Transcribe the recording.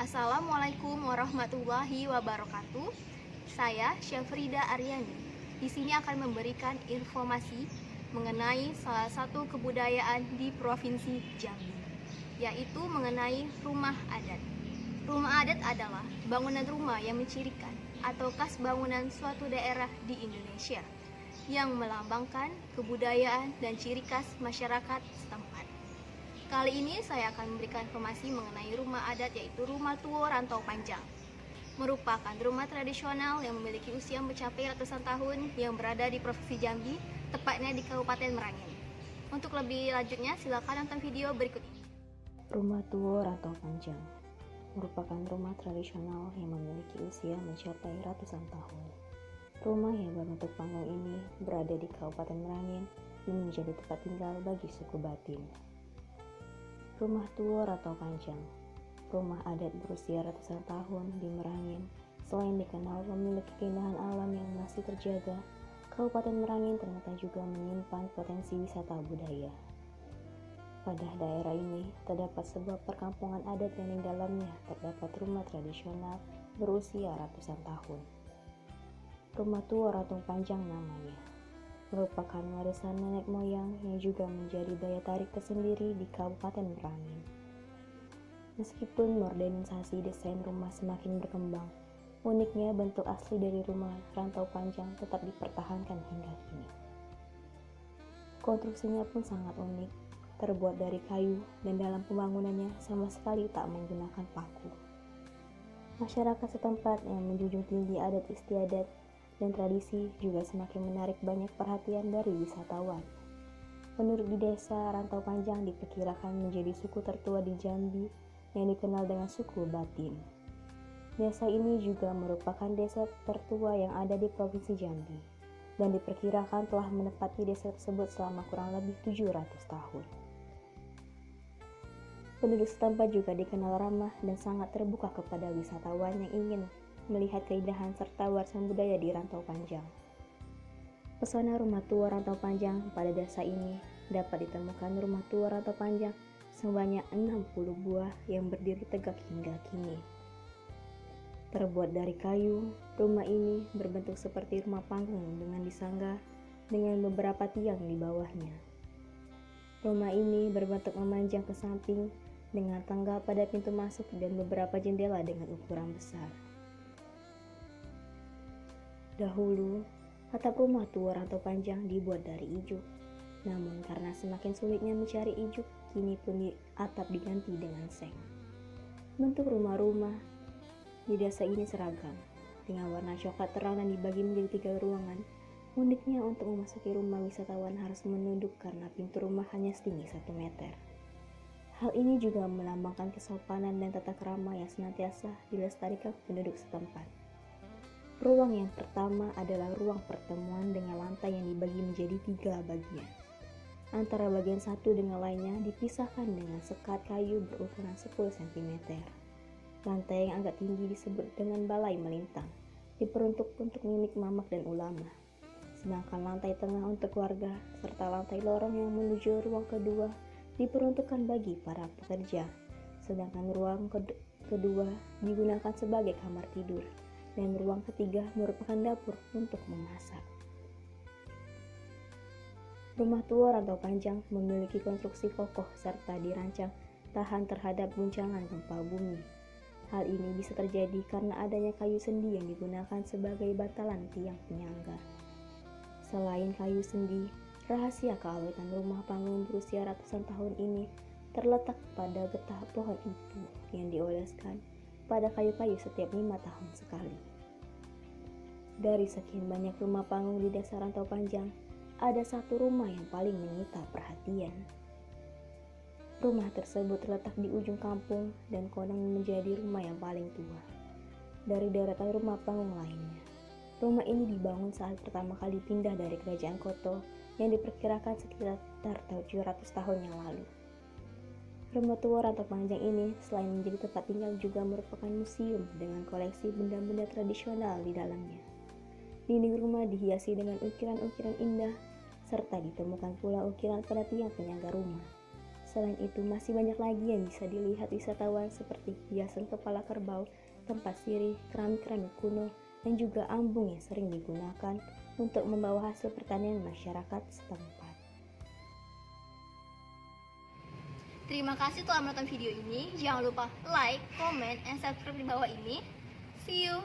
Assalamualaikum warahmatullahi wabarakatuh. Saya Syafrida Aryani. Di sini akan memberikan informasi mengenai salah satu kebudayaan di Provinsi Jambi, yaitu mengenai rumah adat. Rumah adat adalah bangunan rumah yang mencirikan atau khas bangunan suatu daerah di Indonesia yang melambangkan kebudayaan dan ciri khas masyarakat setempat. Kali ini saya akan memberikan informasi mengenai rumah adat, yaitu Rumah Tuo Rantau Panjang. Merupakan rumah tradisional yang memiliki usia mencapai ratusan tahun yang berada di Provinsi Jambi, tepatnya di Kabupaten Merangin. Untuk lebih lanjutnya, silakan nonton video berikut ini. Rumah Tuo Rantau Panjang merupakan rumah tradisional yang memiliki usia mencapai ratusan tahun. Rumah yang berbentuk panggung ini berada di Kabupaten Merangin dan menjadi tempat tinggal bagi suku Batin. Rumah Tuo Rantau Panjang, rumah adat berusia ratusan tahun di Merangin, selain dikenal memiliki keindahan alam yang masih terjaga, Kabupaten Merangin ternyata juga menyimpan potensi wisata budaya. Pada daerah ini terdapat sebuah perkampungan adat yang di dalamnya terdapat rumah tradisional berusia ratusan tahun. Rumah Tuo Rantau Panjang namanya merupakan warisan nenek moyang yang juga menjadi daya tarik tersendiri di Kabupaten Merangin. Meskipun modernisasi desain rumah semakin berkembang, uniknya bentuk asli dari rumah Rantau Panjang tetap dipertahankan hingga kini. Konstruksinya pun sangat unik, terbuat dari kayu dan dalam pembangunannya sama sekali tak menggunakan paku. Masyarakat setempat yang menjunjung tinggi adat istiadat dan tradisi juga semakin menarik banyak perhatian dari wisatawan. Penduduk di desa Rantau Panjang diperkirakan menjadi suku tertua di Jambi yang dikenal dengan suku Batin. Desa ini juga merupakan desa tertua yang ada di Provinsi Jambi dan diperkirakan telah menempati desa tersebut selama kurang lebih 700 tahun. Penduduk setempat juga dikenal ramah dan sangat terbuka kepada wisatawan yang ingin melihat keindahan serta warisan budaya di Rantau Panjang. Pesona Rumah Tuo Rantau Panjang pada desa ini dapat ditemukan Rumah Tuo Rantau Panjang sebanyak 60 buah yang berdiri tegak hingga kini. Terbuat dari kayu, rumah ini berbentuk seperti rumah panggung dengan disangga dengan beberapa tiang di bawahnya. Rumah ini berbentuk memanjang ke samping dengan tangga pada pintu masuk dan beberapa jendela dengan ukuran besar. Dahulu, atap rumah Tuo Rantau Panjang dibuat dari ijuk. Namun karena semakin sulitnya mencari ijuk, kini pun atap diganti dengan seng. Bentuk rumah-rumah di desa ini seragam, dengan warna coklat terang dan dibagi menjadi 3 ruangan. Uniknya untuk memasuki rumah, wisatawan harus menunduk karena pintu rumah hanya setinggi 1 meter. Hal ini juga melambangkan kesopanan dan tata krama yang senantiasa dilestarikan penduduk setempat. Ruang yang pertama adalah ruang pertemuan dengan lantai yang dibagi menjadi 3 bagian. Antara bagian satu dengan lainnya dipisahkan dengan sekat kayu berukuran 10 cm. Lantai yang agak tinggi disebut dengan balai melintang, diperuntuk untuk milik mamak dan ulama. Sedangkan lantai tengah untuk warga, serta lantai lorong yang menuju ruang kedua diperuntukkan bagi para pekerja. Sedangkan ruang kedua digunakan sebagai kamar tidur. Dan ruang ketiga merupakan dapur untuk memasak. Rumah Tuo Rantau Panjang memiliki konstruksi kokoh serta dirancang tahan terhadap guncangan gempa bumi. Hal ini bisa terjadi karena adanya kayu sendi yang digunakan sebagai bantalan tiang penyangga. Selain kayu sendi, rahasia keawetan rumah panggung berusia ratusan tahun ini terletak pada getah pohon itu yang dioleskan pada kayu-kayu setiap 5 tahun sekali. Dari sekian banyak rumah panggung di desa Rantau Panjang, ada satu rumah yang paling menyita perhatian. Rumah tersebut terletak di ujung kampung dan konon menjadi rumah yang paling tua dari deretan rumah panggung lainnya. Rumah ini dibangun saat pertama kali pindah dari Kerajaan Koto yang diperkirakan sekitar 700 tahun yang lalu. Rumah Tuo Rantau Panjang ini selain menjadi tempat tinggal juga merupakan museum dengan koleksi benda-benda tradisional di dalamnya. Dinding rumah dihiasi dengan ukiran-ukiran indah, serta ditemukan pula ukiran pada tiang penyangga rumah. Selain itu, masih banyak lagi yang bisa dilihat wisatawan seperti hiasan kepala kerbau, tempat sirih, keramik-keramik kuno, dan juga ambung yang sering digunakan untuk membawa hasil pertanian masyarakat setempat. Terima kasih telah menonton video ini. Jangan lupa like, comment, and subscribe di bawah ini. See you!